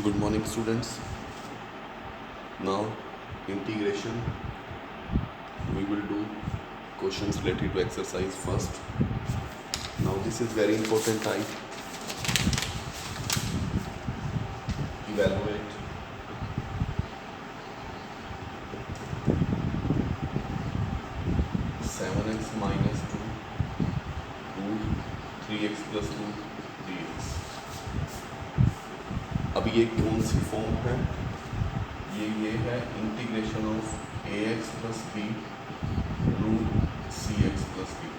Good morning, students. Now, integration. We will do questions related to exercise first. Now, this is very important type. Evaluate seven x minus two root 3x plus 2 dx. अब ये कौन सी form है? ये है integration of a x plus b root c x plus b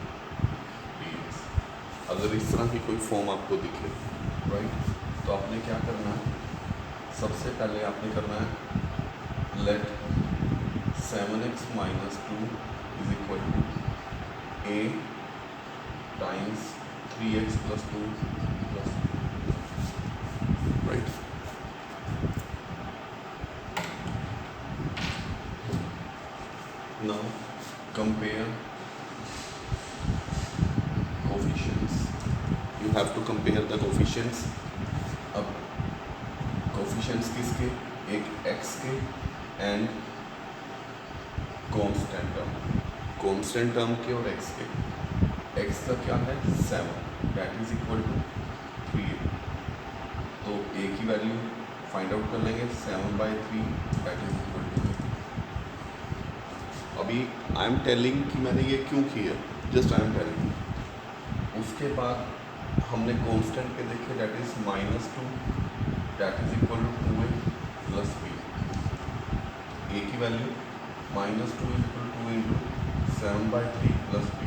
d x. अगर इस तरह की कोई फॉर्म आपको दिखे, राइट, तो आपने क्या करना है? सबसे पहले आपने करना है let 7x minus 2 is equal to a times 3x plus 2 plus, right. Now compare coefficients. You have to compare the coefficients. अब coefficients किसके? एक x के and constant term के और x के। x का क्या है? 7, that is equal to 3a। तो a की वैल्यू फाइंड आउट कर लेंगे, 7/3 that is equal to। अभी आई एम टेलिंग कि मैंने ये क्यों किया, जस्ट आई एम टेलिंग। उसके बाद हमने कांस्टेंट के देखे, that is -2 that is equal to 2a plus b। a की वैल्यू -2 is equal to 2 into 7/3 plus b,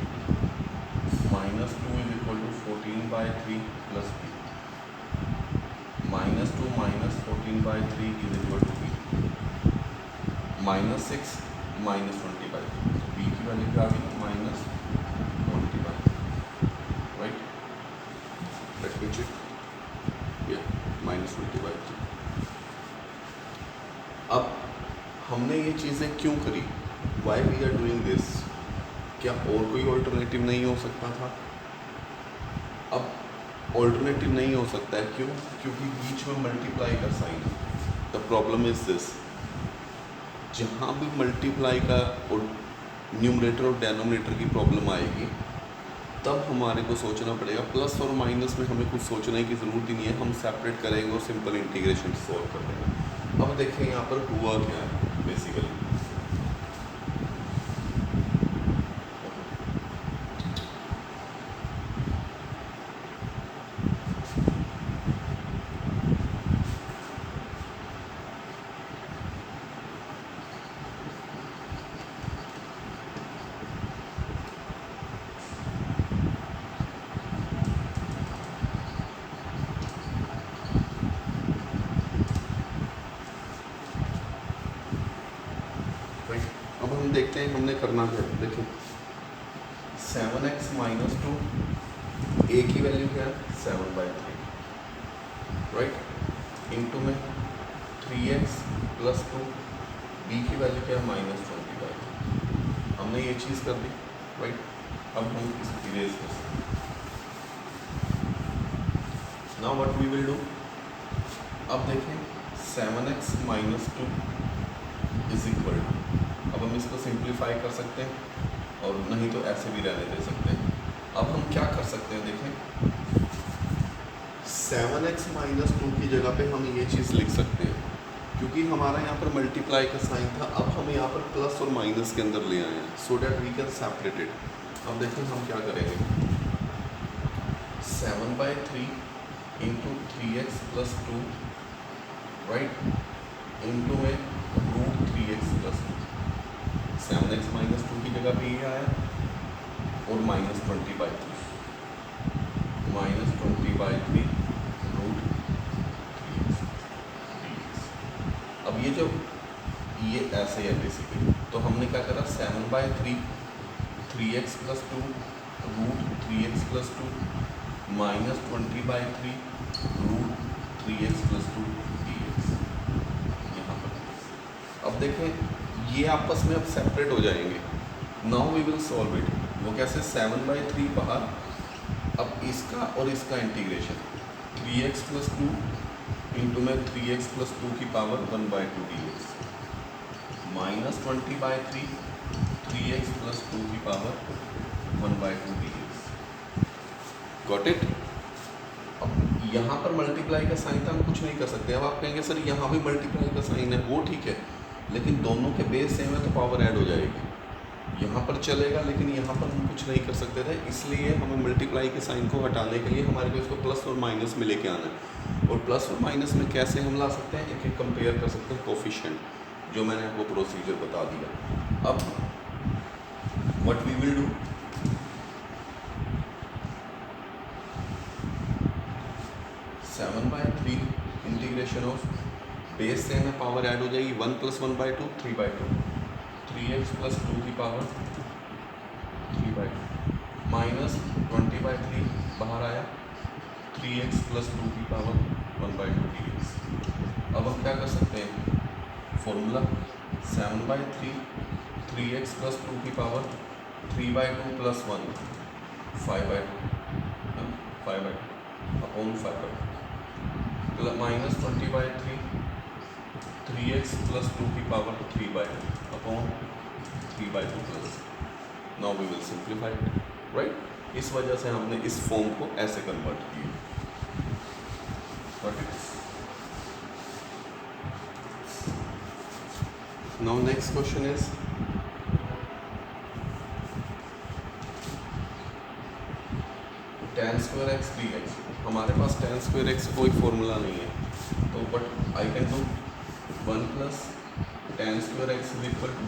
-2 is equal to 14/3 plus b, -2 minus 14/3 is equal to b, -6 minus 20/3। B की वैल्यू क्या आ गई? -20/3, राइट। लेट मी चेक, या -20/3। अब हमने ये चीज़ें क्यों करी? Why we are doing this? क्या और कोई ऑल्टरनेटिव नहीं हो सकता था? अब ऑल्टरनेटिव नहीं हो सकता है, क्यों? क्योंकि बीच में मल्टीप्लाई का साइन है। द प्रॉब्लम इज दिस, जहाँ भी मल्टीप्लाई का और न्यूमरेटर और डेनोमिनेटर की प्रॉब्लम आएगी, तब हमारे को सोचना पड़ेगा। प्लस और माइनस में हमें कुछ सोचने की ज़रूरत ही नहीं है, हम सेपरेट करेंगे और सिंपल इंटीग्रेशन सॉल्व कर देंगे। अब देखें यहाँ पर हुआ क्या है बेसिकली। अब हम देखते हैं हमने करना है। देखो 7x माइनस 2, ए की वैल्यू क्या है? 7/3, राइट, इंटू में 3x प्लस 2, बी की वैल्यू क्या है? -20/3। हमने ये चीज़ कर दी, राइट। अब हम इसको इरेज कर सकते हैं। Now what we will do, अब देखें 7x minus 2 is equal to, अब हम इसको सिंप्लीफाई कर सकते हैं और नहीं तो ऐसे भी रहने दे सकते हैं। अब हम क्या कर सकते हैं, देखें 7x माइनस 2 की जगह पे हम ये चीज़ लिख सकते हैं, क्योंकि हमारा यहाँ पर मल्टीप्लाई का साइन था। अब हम यहाँ पर प्लस और माइनस के अंदर ले आए हैं, so that we can separate it. अब देखें हम क्या करेंगे, 7/3 into 3x plus 2, right, into में root 3x plus 2। 7x minus 2 की जगह पे ये आया और -20/3 रूट 3x dx। अब ये जो ये ऐसे है बेसिकली, तो हमने क्या करा, 7/3 3x plus 2 root 3x plus 2 -20/3 root 3x plus 2 dx यहाँ पर। अब देखें ये आपस में अब सेपरेट हो जाएंगे। Now we will solve it. वो कैसे? 7/3 बाहर, अब इसका और इसका इंटीग्रेशन 3x प्लस 2 इंटू में 3x प्लस 2 की power 1/2 dx minus 20/3 3x plus 2 की पावर 1/2 dx। Got it. अब यहाँ पर मल्टीप्लाई का साइन था, हम कुछ नहीं कर सकते। अब आप कहेंगे सर यहाँ भी मल्टीप्लाई का साइन है, वो ठीक है, लेकिन दोनों के बेस सेम है तो पावर ऐड हो जाएगी। यहाँ पर चलेगा लेकिन यहाँ पर हम कुछ नहीं कर सकते थे, इसलिए हमें मल्टीप्लाई के साइन को हटाने के लिए हमारे को इसको प्लस और माइनस में लेके आना है। और प्लस और माइनस में कैसे हम ला सकते हैं, एक एक कंपेयर कर सकते हैं कोफिशिएंट, जो मैंने आपको प्रोसीजर बता दिया। अब what we will do, seven by three integration of base same है, पावर ऐड हो जाएगी 1 + 1/2 3/2 3x प्लस 2 की पावर 3/2 माइनस 20/3 बाहर आया 3x प्लस 2 की पावर 1/2 dx। अब हम क्या कर सकते हैं, फॉर्मूला 7/3 3x प्लस 2 की power 3/2 plus 1 5/2 upon 5/2 minus 20/3 3x plus 2 की power 3/2 upon 3/2 plus. Now we will simplify it, right. इस वजह से हमने इस फॉर्म को ऐसे कन्वर्ट किया। Now next question is tan square x dx। हमारे पास tan स्क्वायर x कोई फॉर्मूला नहीं है, तो but I can do 1 plus tan square x is equal to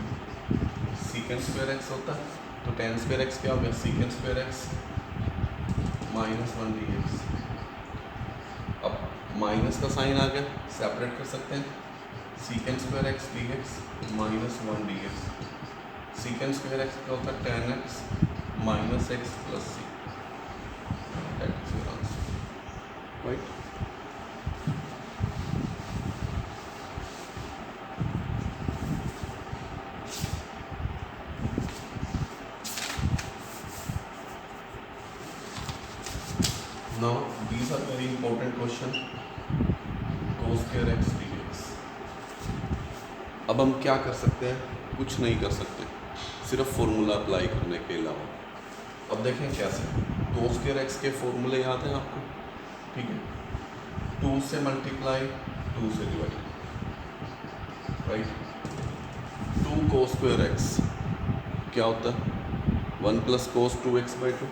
secant square x होता है, तो tan स्क्वायर x क्या हो गया, सीकेंड स्क्वायर x माइनस 1 dx। अब माइनस का साइन आ गया, सेपरेट कर सकते हैं, सीकेंड square x dx minus 1 dx। सीकेंड square x क्या होता है, tan x minus x plus c। That is your answer, right? Now these are very important question, cos square x dx। अब हम क्या कर सकते हैं, कुछ नहीं कर सकते, सिर्फ फॉर्मूला अप्लाई करने के अलावा। अब देखें कैसे, cos स्क्वायर x के फॉर्मूले याद हैं आपको, ठीक है, 2 से मल्टीप्लाई 2 से divide, right. 2 cos square x क्या होता है, 1 plus cos 2x/2,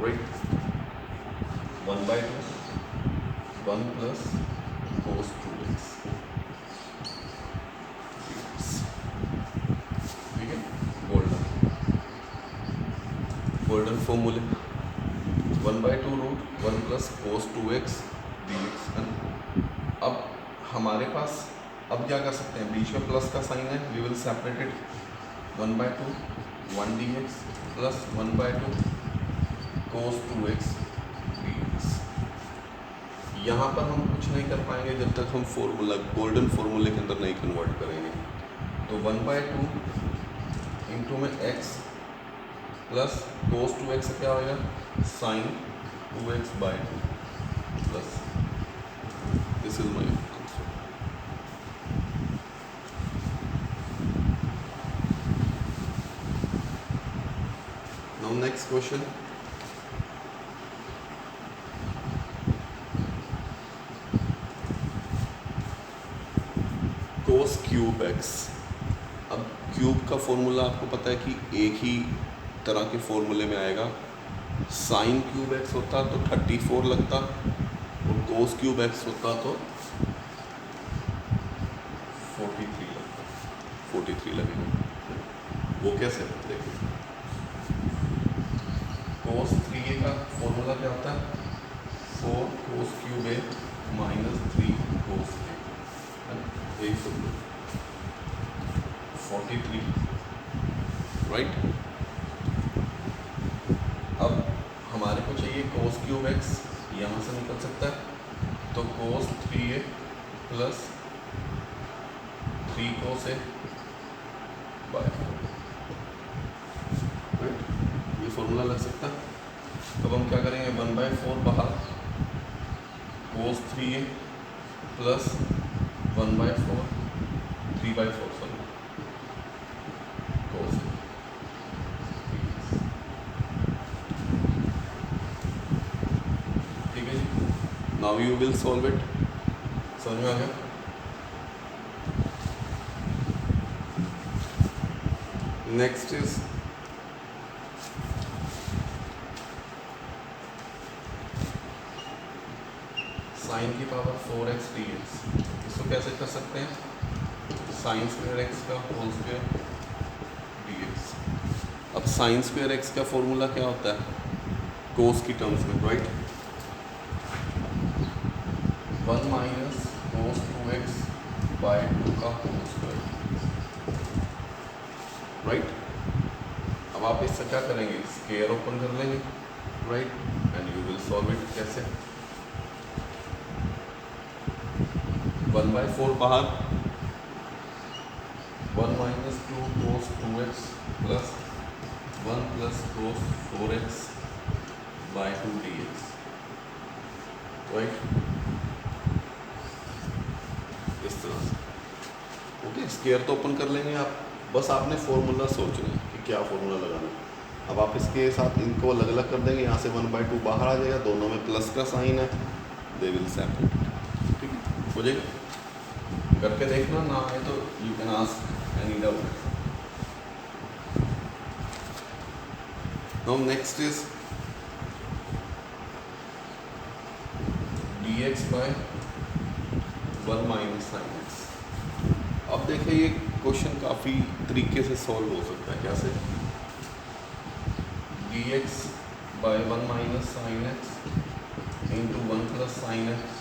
right, 1/2 1 plus cos 2x, ठीक है। गोल्डन फॉर्मूले 1/2 root 1 plus cos 2x dx है ना। अब हमारे पास अब क्या कर सकते हैं, बीच में प्लस का साइन है, we will separate it 1/2 1 dx प्लस 1/2 cos 2x dx। यहाँ पर हम कुछ नहीं कर पाएंगे जब तक हम फॉर्मूला गोल्डन फॉर्मूले के अंदर नहीं कन्वर्ट करेंगे। तो 1/2 इंटू में x प्लस cos 2x से क्या होगा, sine 2x/2 plus, this is my answer. Now next question, cos cube x। अब क्यूब का फॉर्मूला आपको पता है कि एक ही तरह के फॉर्मूले में आएगा, साइन क्यूब x होता तो 34 लगता और cos क्यूब x होता तो 43 लगता, 43 लगेगा। वो कैसे, देखिए cos 3a का फॉर्मूला क्या होता है, 4 cos cube a minus 3 cos a, यही फॉर्मूला 43, राइट। अब हमारे को चाहिए cos क्यूब x, यहाँ से निकल सकता है, तो cos 3a plus 3 cos a by 4, right, ये फॉर्मूला लग सकता है। अब हम क्या करेंगे, 1/4 बाहर cos 3a plus 1/4 3/4 sorry cos. ठीक है जी, now you will solve it. समझ में आ गया? नेक्स्ट इज साइन की पावर 4x dx। इसको कैसे कर सकते हैं? साइन स्क्वायर एक्स का होल स्क्वायर dx। अब साइन स्क्वायर एक्स का फॉर्मूला क्या होता है कोस की टर्म्स में, राइट? 1 माइनस कोस 2x/2 का होल स्क्वायर, राइट? अब आप इससे क्या करेंगे? स्क्वायर ओपन कर लेंगे, right? And you will solve it. कैसे? 1/4 बाहर, 1 माइनस 2 कोस 2x प्लस 1 प्लस कोस 4x/2 dx, राइट? इस तरह से। ओके, स्क्वायर तो ओपन कर लेंगे आप, बस आपने फॉर्मूला सोचना है कि क्या फॉर्मूला लगाना है। अब आप इसके साथ इनको अलग अलग कर देंगे, यहाँ से 1/2 बाहर आ जाएगा, दोनों में प्लस का साइन है, दे विल सेपरेट। ठीक है, हो जाएगा? करके देखना, ना आए तो you can ask any doubt. Now next is dx/1 minus sine x. अब देखिए ये क्वेश्चन काफ़ी तरीके से सॉल्व हो सकता है। कैसे? dx/1 minus sine x into 1 plus sine x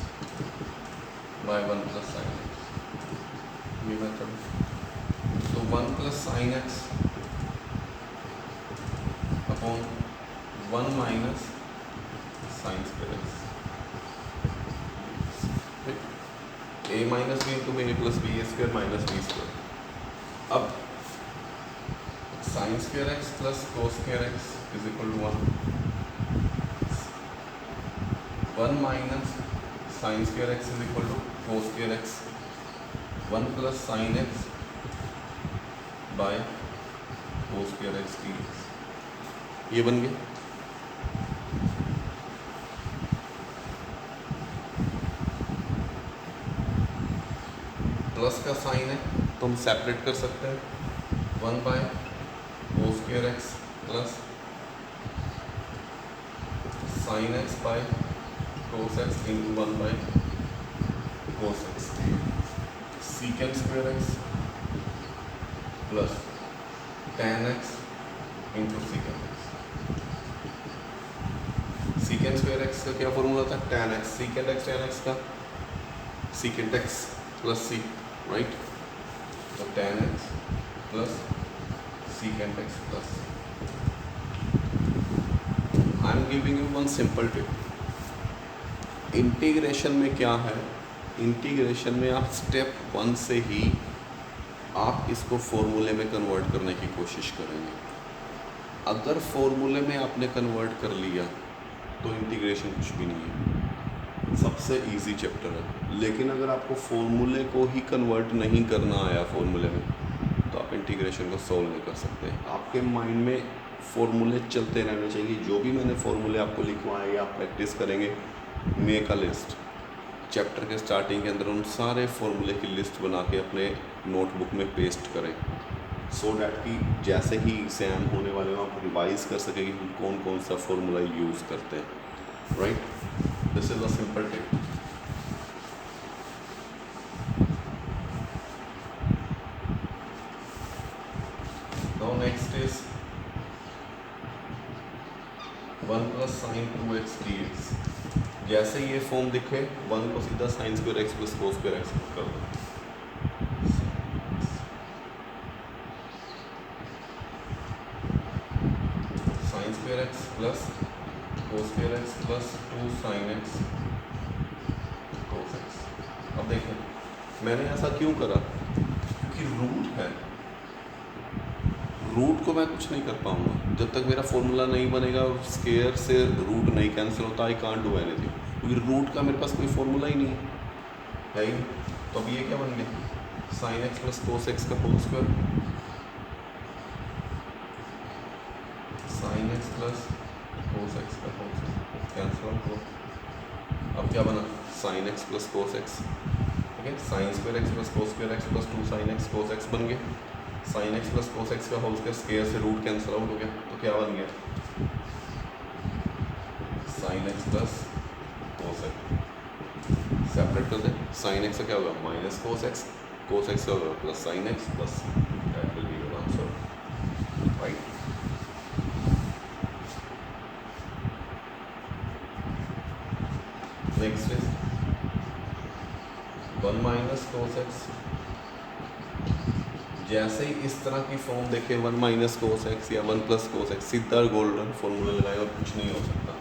by 1 plus sine x, ये मेथड। तो 1 plus sine x upon 1 minus sine square x, a minus B into A plus B square minus B square. अब sine square x plus cos square x is equal to 1 minus sine square x is equal to cos square x, 1 plus sine x by cos square x dx। ये बन गया। Plus का sign है तो हम separate कर सकते हैं, 1 bye cos square x plus sine x by cos x into 1 by cos x, सीकेंड square x plus tan x into सीकेंड x. सीकेंड square x का क्या फॉर्मूला था? tan x, सीकेंड x tan x का सीकेंड एक्स प्लस सी, right? तो tan x plus सीकेंड x plus. I am giving you one simple tip. Integration में क्या है? Integration में आप स्टेप 1 से ही आप इसको फॉर्मूले में कन्वर्ट करने की कोशिश करेंगे। अगर फॉर्मूले में आपने कन्वर्ट कर लिया तो इंटीग्रेशन कुछ भी नहीं है, सबसे इजी चैप्टर है। लेकिन अगर आपको फॉर्मूले को ही कन्वर्ट नहीं करना आया फॉर्मूले में, तो आप इंटीग्रेशन को सॉल्व नहीं कर सकते। आपके माइंड में फॉर्मूले चलते रहने चाहिए। जो भी मैंने फॉर्मूले आपको लिखवाए आप प्रैक्टिस करेंगे। मेक अ लिस्ट, चैप्टर के स्टार्टिंग के अंदर उन सारे फॉर्मूले की लिस्ट बना के अपने नोटबुक में पेस्ट करें, सो डैट कि जैसे ही एग्ज़ाम होने वाले हो आप रिवाइज कर सकें कि हम कौन कौन सा फॉर्मूला यूज़ करते हैं, right? This is a simple tip. Now next is 1 plus sign 2x dx। जैसे ये फॉर्म दिखे 1 को सीधा sign square x plus cos square x कर दो। Sign square x plus cos square x plus 2 sine x cos x. अब देखें मैंने ऐसा क्यों करा, क्योंकि रूट है। रूट को मैं कुछ नहीं कर पाऊंगा जब तक मेरा फॉर्मूला नहीं बनेगा। स्क्वायर से रूट नहीं कैंसिल होता, आई कांट डू एनीथिंग, क्योंकि रूट का मेरे पास कोई फॉर्मूला ही नहीं है। है ही। तो अब ये क्या बन गया, sine x plus cos x का whole square, sine x plus cos x का होल स्क्वायर कैंसिल आउट हुआ। अब क्या बना, sine x plus cos x, ठीक है, sine square x plus cos square x plus 2 sine x cos x बन गया। Sine x plus cos x का होल स्क्वायर, स्क्वायर से रूट कैंसिल आउट हो गया, तो क्या बन गया, sine x plus cos x. Separate कर दे, साइन एक्स का क्या होगा माइनस कोस एक्स का होगा plus sine x plus, that will be your answer, right. Next is 1 minus cos x. जैसे ही इस तरह की फॉर्म देखे 1 माइनस कोस एक्स या 1 प्लस कोस एक्स, सीधा गोल्डन फॉर्मूला लगाए और कुछ नहीं हो सकता।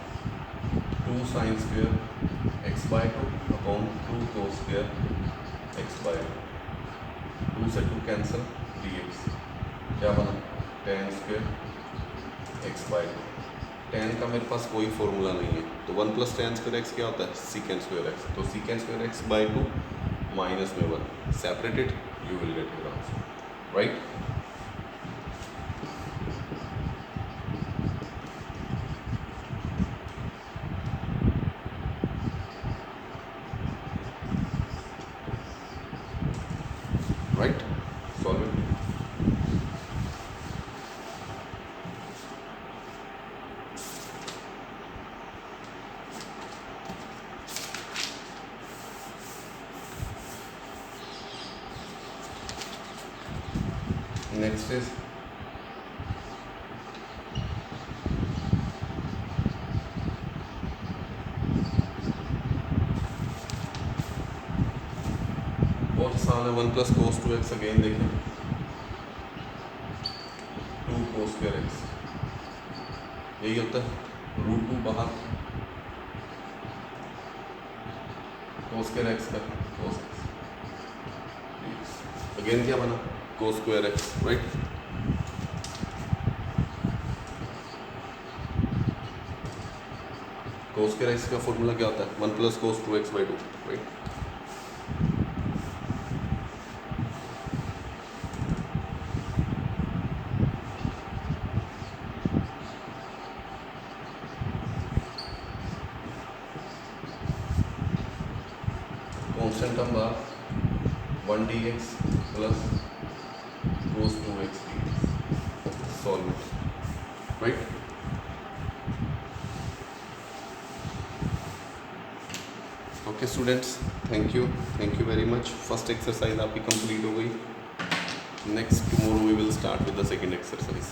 2 sine square x by 2 upon 2 cos square x by 2, 2 से 2 कैंसिल, dx क्या बना, tan square x by 2। tan का मेरे पास कोई फॉर्मूला नहीं है, तो 1 प्लस tan स्क्वायर एक्स क्या होता है, सीकेंड स्क्वायर एक्स, तो secant square x by 2 minus में 1, separated, you will get your answer, right. Right, solve it. Next is बहुत आसान है, 1 प्लस कोस 2x, अगेन देखें 2 कोस स्क्वायर एक्स, यही होता है, रूट 2 बाहर, कोस स्क्वायर एक्स का कोस एक्स, अगेन क्या बना, cos square x, right. Cos square x का फॉर्मूला क्या होता है, 1 plus cos 2x by 2, right. Constant term बाहर 1 dx plus cos 2x dx, solve it, right. Okay students, thank you very much. First exercise आपकी complete हो गई। Next tomorrow we will start with the second exercise.